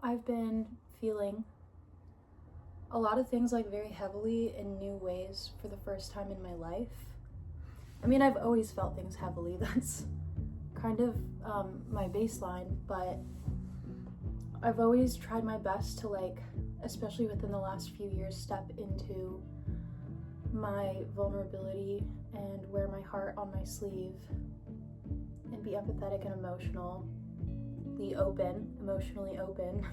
I've been feeling a lot of things like very heavily in new ways for the first time in my life. I mean, I've always felt things heavily. That's kind of my baseline, but I've always tried my best to, like, especially within the last few years, step into my vulnerability and wear my heart on my sleeve and be empathetic and emotionally open.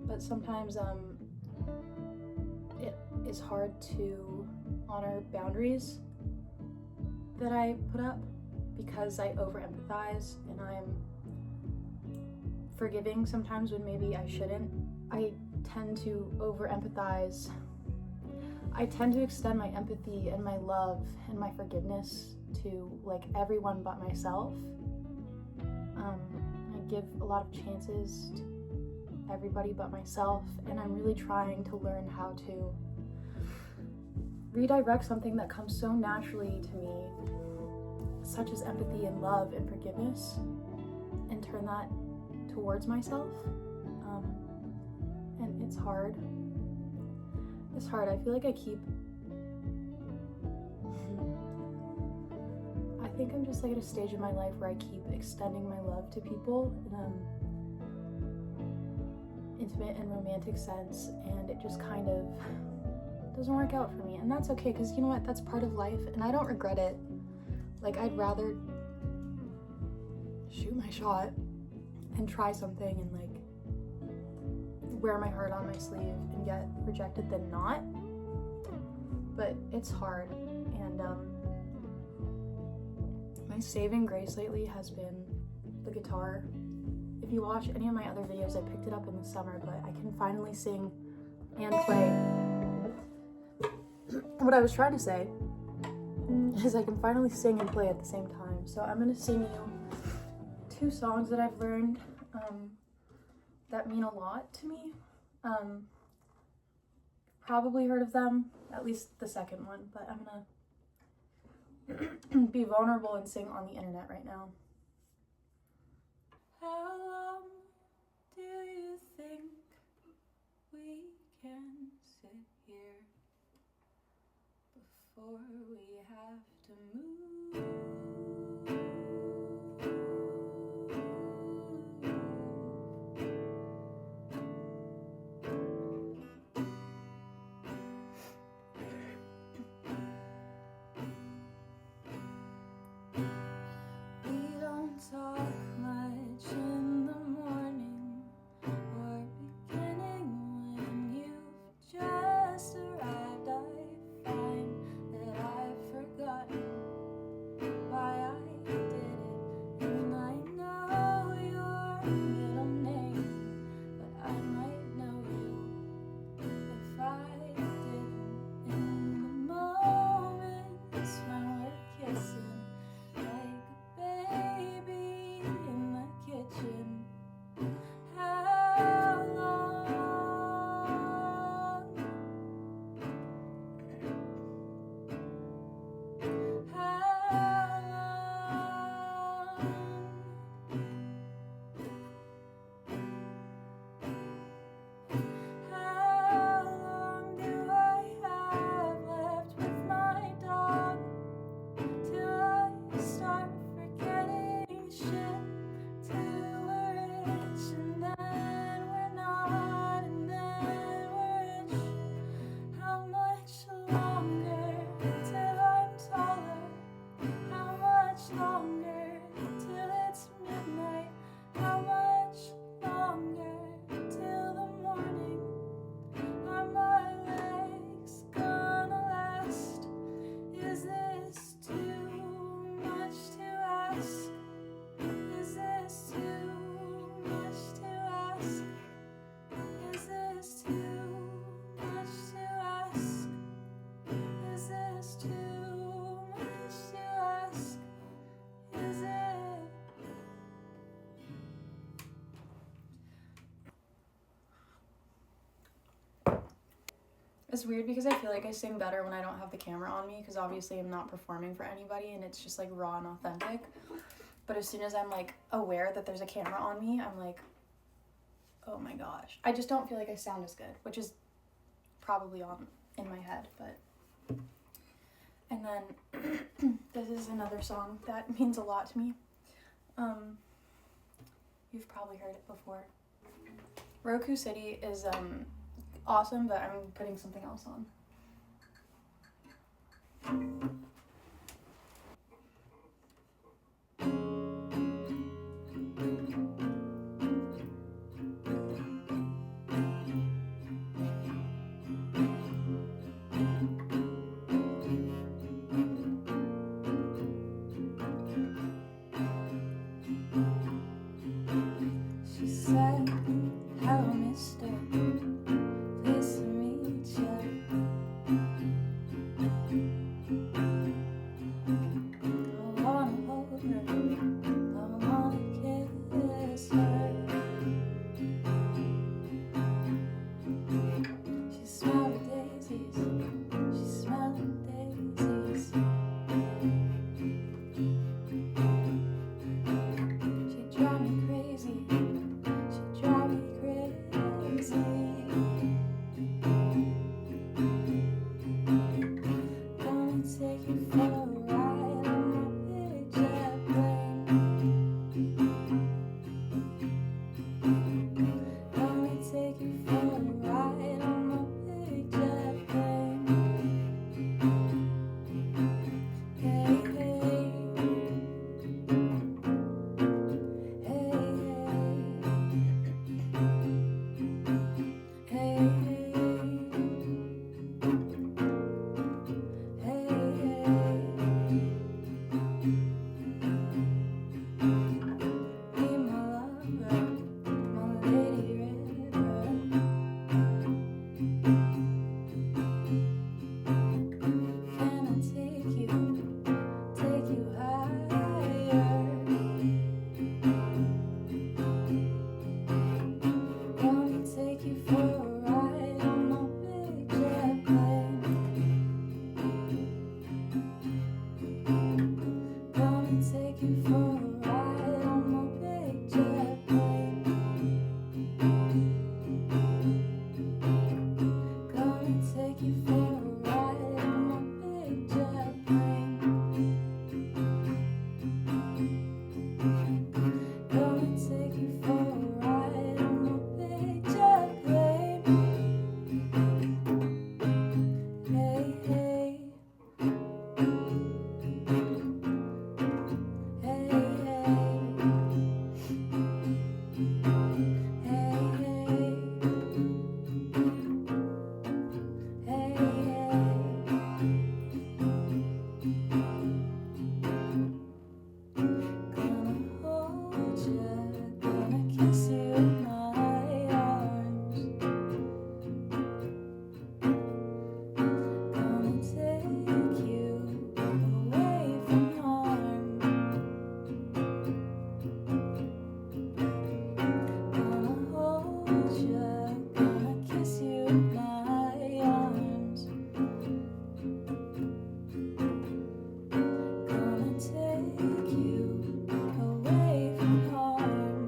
But sometimes it is hard to honor boundaries that I put up because I over empathize and I'm forgiving sometimes when maybe I shouldn't. I tend to over empathize. I tend to extend my empathy and my love and my forgiveness to like everyone but myself. I give a lot of chances to everybody but myself, and I'm really trying to learn how to redirect something that comes so naturally to me, such as empathy and love and forgiveness, and turn that towards myself. And it's hard. It's hard. I feel like I think I'm just like at a stage in my life where I keep extending my love to people in an intimate and romantic sense, and it just kind of doesn't work out for me. And that's okay, because you know what? That's part of life, and I don't regret it. Like, I'd rather shoot my shot and try something and like wear my heart on my sleeve and get rejected than not. But it's hard, and my saving grace lately has been the guitar. If you watch any of my other videos, I picked it up in the summer, but I can finally sing and play. What I was trying to say is I can finally sing and play at the same time. So I'm gonna sing you 2 songs that I've learned that mean a lot to me. Probably heard of them, at least the second one, but I'm gonna be vulnerable and sing on the internet right now. How long do you think we can sit here before we have to move? Talk much in the morning or beginning when you've just arrived. I find that I've forgotten why I did it, and I know your middle name, but I might know you if I didn't. In the moments when we're kissing like a baby in the kitchen, how long, how long do I have left with my dog till I start forgetting shit, till we're rich and then we're not, and then we're rich? How much longer till I'm taller? How much longer till it's midnight? How much longer till the morning? Are my legs gonna last? Is this too much to ask? Is this too much to ask? Is this too much to ask? Is this too much to ask? Is it? It's weird because I feel like I sing better when I don't have the camera on me, because obviously I'm not performing for anybody and it's just like raw and authentic. But as soon as I'm like aware that there's a camera on me, I'm like, oh my gosh. I just don't feel like I sound as good, which is probably on in my head, but. And then this is another song that means a lot to me. You've probably heard it before. Roku City is awesome, but I'm putting something else on. She said, hello mister, pleased to meet ya. I wanna hold her, I wanna kiss her. She smelled the daisies, she smelled the daisies. She drive me crazy, she drive me crazy. Gonna take you for a ride on my big jet plane. Gonna take you for a ride on my big jet plane. Hey, hey, hey, hey, be my lover, my lady river. Can I take you higher? Gonna take you for a ride on my big jet plane. Gonna take you for a ride on my big jet plane. Gonna take you for a ride on my big jet plane. Gonna take you for a ride on my big jet plane. Hey, hey, hey, hey, hey, hey, hey, hey. Gonna hold you, gonna kiss you in my arms. Gonna take you away from harm. Gonna hold you, gonna kiss you in my arms. Gonna take you away from harm.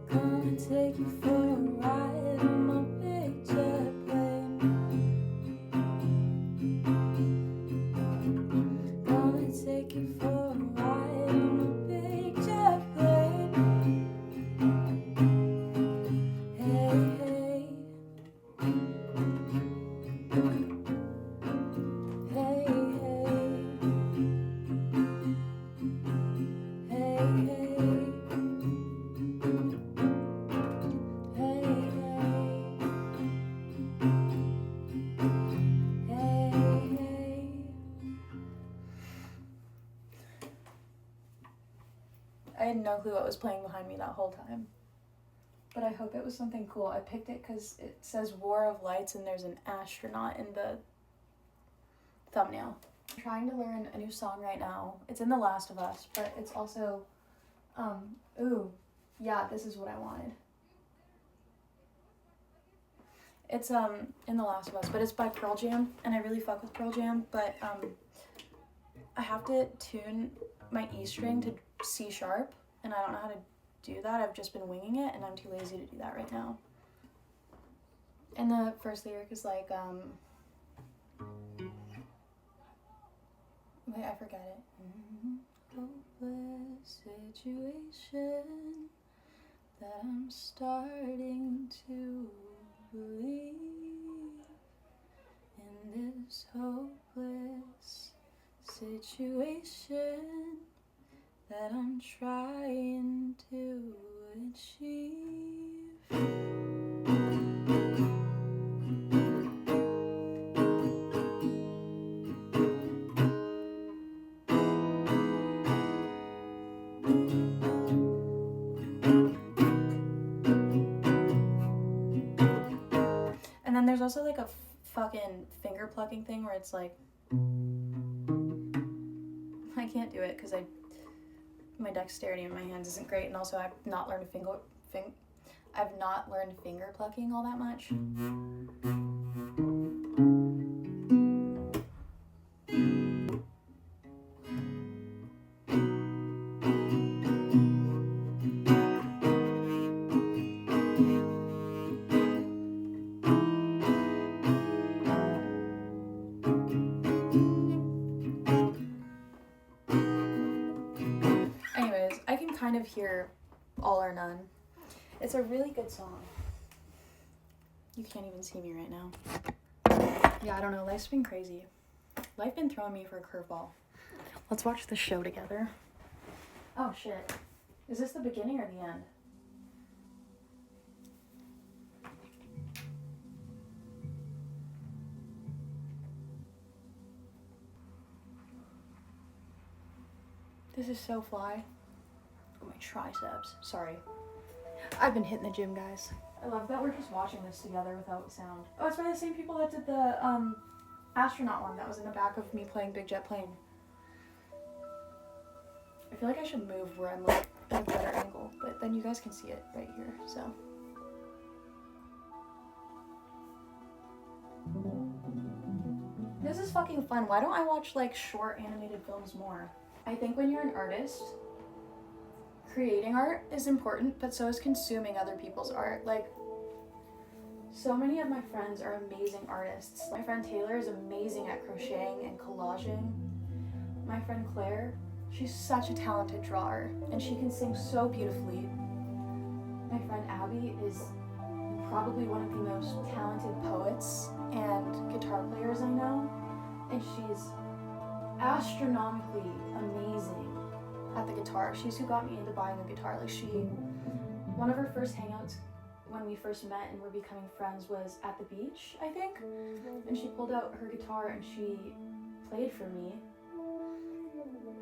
Gonna take you for a ride on my big jet plane. Gonna take you for a ride on my big jet plane. Hey, hey, hey, hey, hey, hey, hey, hey. I had no clue what was playing behind me that whole time. But I hope it was something cool. I picked it because it says War of Lights and there's an astronaut in the thumbnail. I'm trying to learn a new song right now. It's in The Last of Us, but it's also, ooh, yeah, this is what I wanted. It's in The Last of Us, but it's by Pearl Jam, and I really fuck with Pearl Jam, but I have to tune my E string to C sharp, and I don't know how to do that. I've just been winging it, and I'm too lazy to do that right now. And the first lyric is like, wait, I forget it. Hopeless situation that I'm starting to believe in this hopeless situation that I'm trying to achieve. And then there's also like a fucking finger plucking thing where it's like, I can't do it because my dexterity in my hands isn't great, and also I've not learned finger plucking all that much. Anyways, I can kind of hear All or None. It's a really good song. You can't even see me right now. Yeah, I don't know. Life's been crazy. Life been throwing me for a curveball. Let's watch the show together. Oh, shit. Is this the beginning or the end? This is so fly. Oh, my triceps. Sorry. I've been hitting the gym, guys. I love that we're just watching this together without sound. Oh, it's by the same people that did the astronaut one that was in the back of me playing Big Jet Plane. I feel like I should move where I'm like at a better angle, but then you guys can see it right here, so. This is fucking fun. Why don't I watch like short animated films more? I think when you're an artist, creating art is important, but so is consuming other people's art. Like, so many of my friends are amazing artists. My friend Taylor is amazing at crocheting and collaging. My friend Claire, she's such a talented drawer, and she can sing so beautifully. My friend Abby is probably one of the most talented poets and guitar players I know, and she's astronomically amazing at the guitar. She's who got me into buying a guitar. Like, one of her first hangouts when we first met and were becoming friends was at the beach, I think, and she pulled out her guitar and she played for me,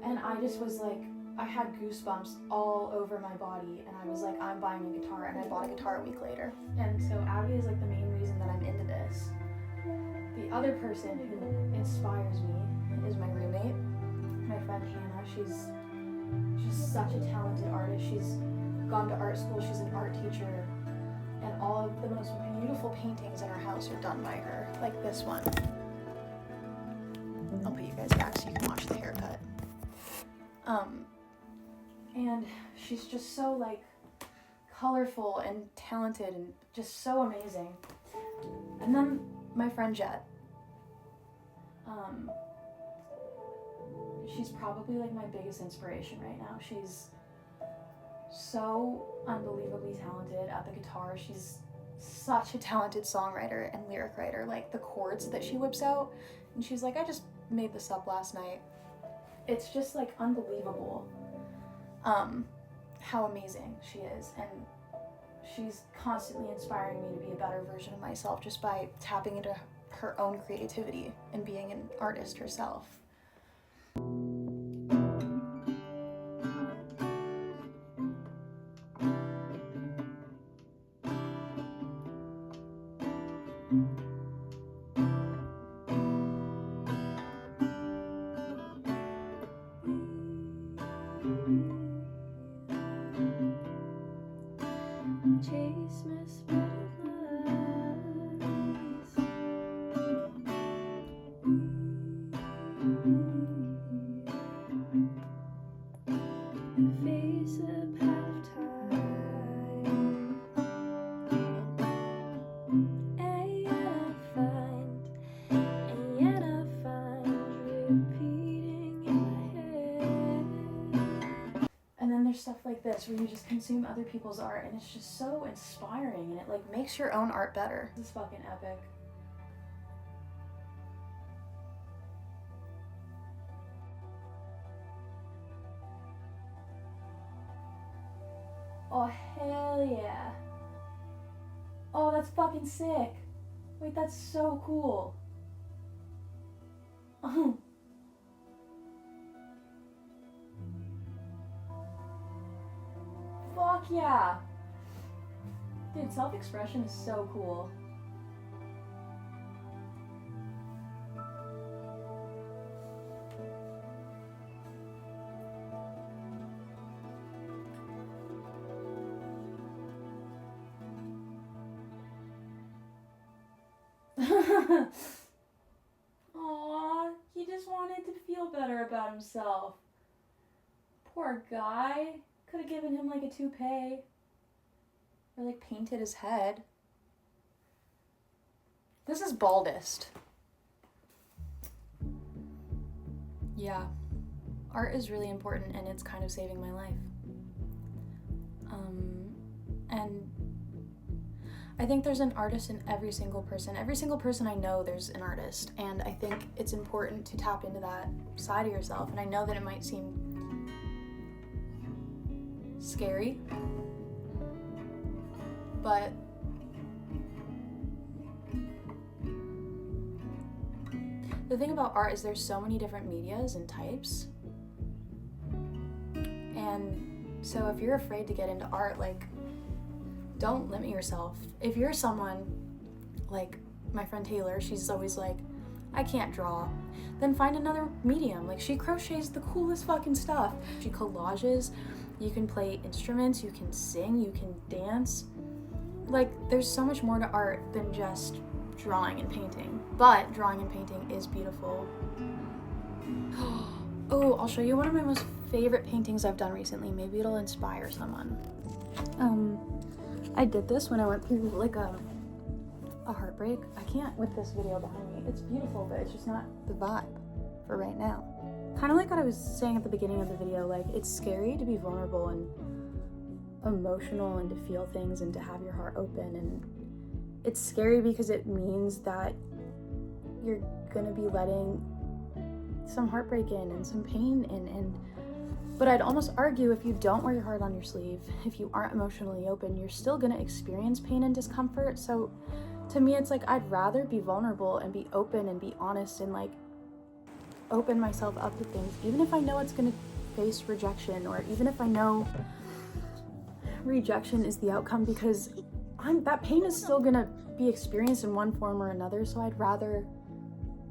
and I just was like, I had goosebumps all over my body, and I was like, I'm buying a guitar, and I bought a guitar a week later. And so Abby is like the main reason that I'm into this. The other person who inspires me is my roommate, my friend Hannah. She's such a talented artist. She's gone to art school, she's an art teacher, and all of the most beautiful paintings in our house are done by her, like this one. I'll put you guys back so you can watch the haircut. And she's just so like colorful and talented and just so amazing. And then my friend Jet. She's probably like my biggest inspiration right now. She's so unbelievably talented at the guitar. She's such a talented songwriter and lyric writer. Like the chords that she whips out, and she's like, I just made this up last night. It's just like unbelievable how amazing she is, and she's constantly inspiring me to be a better version of myself just by tapping into her own creativity and being an artist herself. Chase my butterflies. stuff like this where you just consume other people's art and it's just so inspiring and it like makes your own art better. This is fucking epic. Oh, hell yeah. Oh, that's fucking sick. Wait, that's so cool. Oh. Fuck yeah. Dude, self-expression is so cool. Aww, he just wanted to feel better about himself. Poor guy. Could have given him like a toupee. Or like painted his head. This is baldest. Yeah. Art is really important and it's kind of saving my life. And I think there's an artist in every single person. Every single person I know, there's an artist. And I think it's important to tap into that side of yourself. And I know that it might seem scary, but the thing about art is there's so many different medias and types. And so if you're afraid to get into art, like, don't limit yourself. If you're someone like my friend Taylor, she's always like, I can't draw, then find another medium. Like, she crochets the coolest fucking stuff. She collages, you can play instruments, you can sing, you can dance. Like, there's so much more to art than just drawing and painting. But drawing and painting is beautiful. Oh, I'll show you one of my most favorite paintings I've done recently. Maybe it'll inspire someone. I did this when I went through like a heartbreak. I can't with this video behind me. It's beautiful, but it's just not the vibe for right now. Kind of like what I was saying at the beginning of the video, like, it's scary to be vulnerable and emotional and to feel things and to have your heart open, and it's scary because it means that you're gonna be letting some heartbreak in and some pain in, but I'd almost argue if you don't wear your heart on your sleeve, if you aren't emotionally open, you're still gonna experience pain and discomfort. So to me, it's like, I'd rather be vulnerable and be open and be honest and like open myself up to things, even if I know it's gonna face rejection, or even if I know rejection is the outcome, because that pain is still gonna be experienced in one form or another. So I'd rather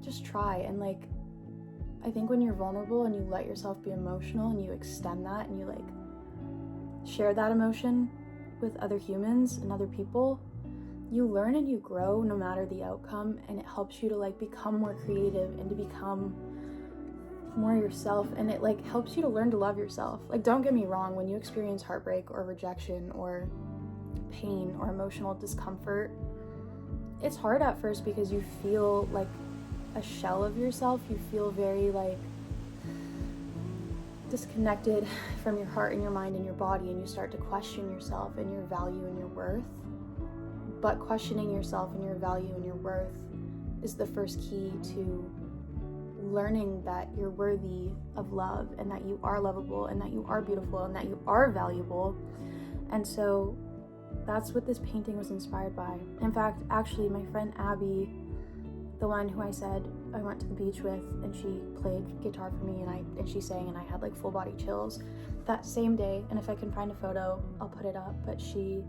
just try. And like, I think when you're vulnerable and you let yourself be emotional and you extend that and you like share that emotion with other humans and other people, you learn and you grow no matter the outcome, and it helps you to like become more creative and to become more yourself, and it like helps you to learn to love yourself. Like, don't get me wrong, when you experience heartbreak or rejection or pain or emotional discomfort, it's hard at first because you feel like a shell of yourself. You feel very like disconnected from your heart and your mind and your body, and you start to question yourself and your value and your worth. But questioning yourself and your value and your worth is the first key to learning that you're worthy of love, and that you are lovable, and that you are beautiful, and that you are valuable. And so that's what this painting was inspired by. In fact, actually, my friend Abby, the one who I said I went to the beach with, and she played guitar for me, and she sang, and I had like full body chills that same day. And if I can find a photo, I'll put it up. But she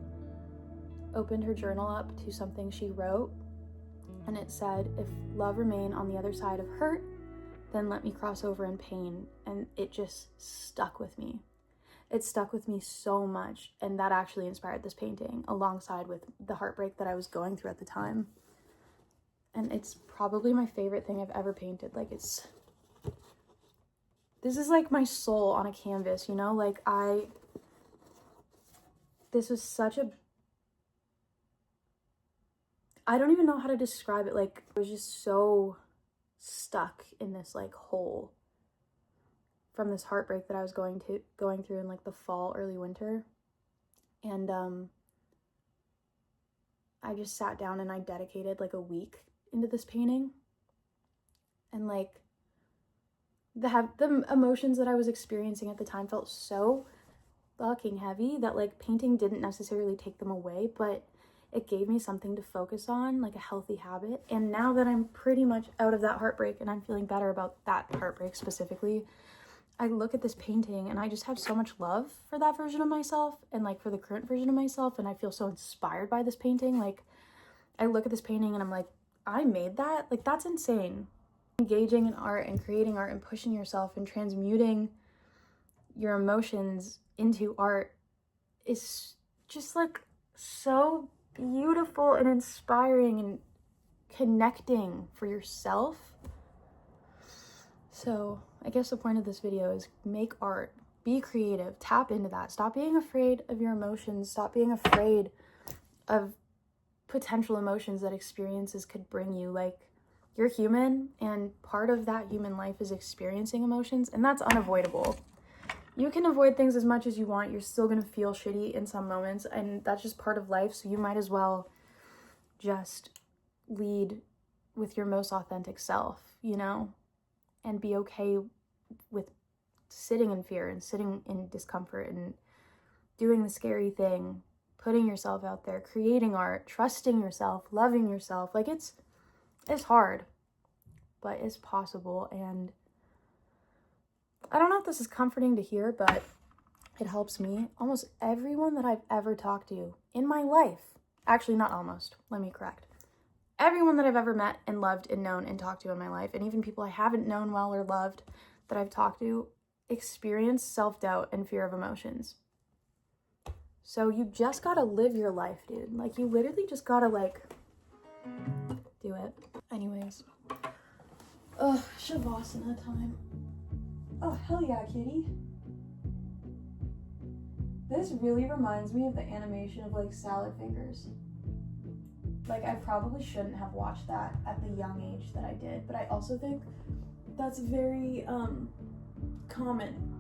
opened her journal up to something she wrote, and it said, if love remain on the other side of hurt, then let me cross over in pain. And it just stuck with me. It stuck with me so much, and that actually inspired this painting, alongside with the heartbreak that I was going through at the time. And it's probably my favorite thing I've ever painted. Like, this is like my soul on a canvas, you know? Like, this was such a, I don't even know how to describe it. Like, I was just so stuck in this like hole. from this heartbreak that I was going through in like the fall, early winter. And I just sat down and I dedicated like a week into this painting. And like the emotions that I was experiencing at the time felt so fucking heavy that like painting didn't necessarily take them away, but it gave me something to focus on, like a healthy habit. And now that I'm pretty much out of that heartbreak and I'm feeling better about that heartbreak specifically, I look at this painting and I just have so much love for that version of myself and like for the current version of myself, and I feel so inspired by this painting. Like I look at this painting and I'm like, I made that? Like that's insane. Engaging in art and creating art and pushing yourself and transmuting your emotions into art is just like so beautiful and inspiring and connecting for yourself. So I guess the point of this video is make art, be creative, tap into that. Stop being afraid of your emotions. Stop being afraid of potential emotions that experiences could bring you. Like, you're human, and part of that human life is experiencing emotions, and that's unavoidable. You can avoid things as much as you want. You're still going to feel shitty in some moments, and that's just part of life, so you might as well just lead with your most authentic self, you know? And be okay with sitting in fear and sitting in discomfort and doing the scary thing, putting yourself out there, creating art, trusting yourself, loving yourself. Like it's hard, but it's possible. And I don't know if this is comforting to hear, but it helps me. Almost everyone that I've ever talked to in my life, actually not almost, let me correct. Everyone that I've ever met and loved and known and talked to in my life, and even people I haven't known well or loved that I've talked to, experience self-doubt and fear of emotions. So you just gotta live your life, dude. Like, you literally just gotta, like, do it. Anyways. Ugh, Shavasana time. Oh, hell yeah, kitty. This really reminds me of the animation of, like, Salad Fingers. Like, I probably shouldn't have watched that at the young age that I did, but I also think that's very, common.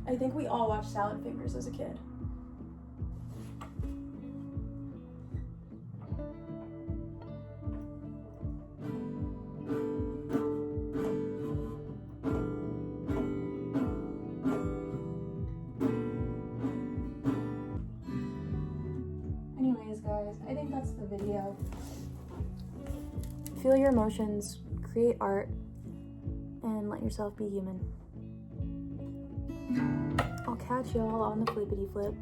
I think we all watched Salad Fingers as a kid. Anyways, guys, I think that's the video. Feel your emotions, create art, and let yourself be human. I'll catch y'all on the flippity flip.